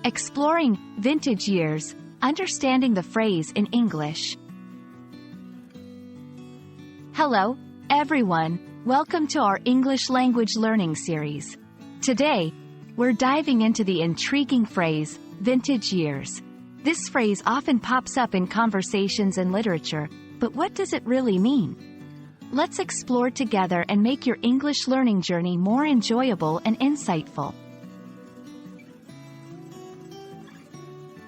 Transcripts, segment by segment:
Exploring vintage years, understanding the phrase in English. Hello, everyone. Welcome to our English language learning series. Today, we're diving into the intriguing phrase, vintage years. This phrase often pops up in conversations and literature, but what does it really mean? Let's explore together and make your English learning journey more enjoyable and insightful.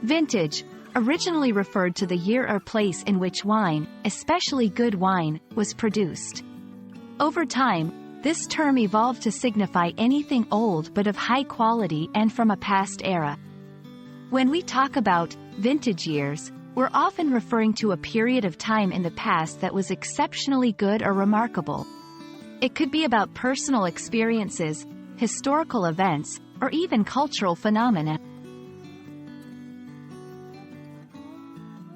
Vintage, originally referred to the year or place in which wine, especially good wine, was produced. Over time, this term evolved to signify anything old but of high quality and from a past era. When we talk about vintage years, we're often referring to a period of time in the past that was exceptionally good or remarkable. It could be about personal experiences, historical events, or even cultural phenomena.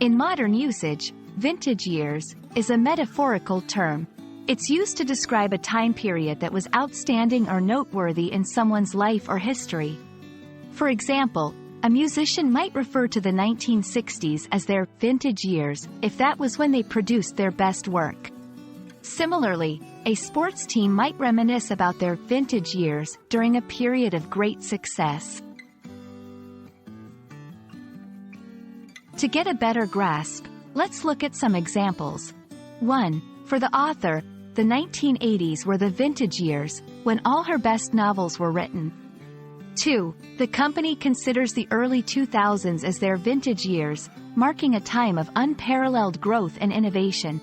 In modern usage, vintage years is a metaphorical term. It's used to describe a time period that was outstanding or noteworthy in someone's life or history. For example, a musician might refer to the 1960s as their vintage years if that was when they produced their best work. Similarly, a sports team might reminisce about their vintage years during a period of great success. To get a better grasp, let's look at some examples. 1. For the author, the 1980s were the vintage years, when all her best novels were written. 2. The company considers the early 2000s as their vintage years, marking a time of unparalleled growth and innovation.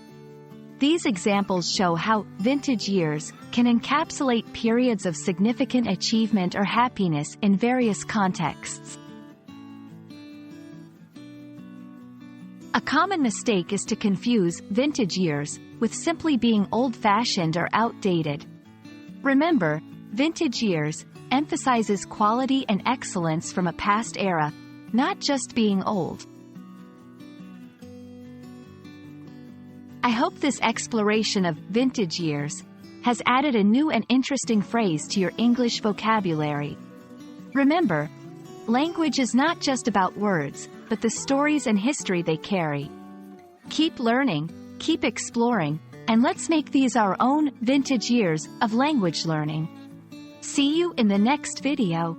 These examples show how vintage years can encapsulate periods of significant achievement or happiness in various contexts. A common mistake is to confuse vintage years with simply being old-fashioned or outdated. Remember, vintage years emphasizes quality and excellence from a past era, not just being old. I hope this exploration of vintage years has added a new and interesting phrase to your English vocabulary. Remember, language is not just about words, but the stories and history they carry. Keep learning, keep exploring, and let's make these our own vintage years of language learning. See you in the next video.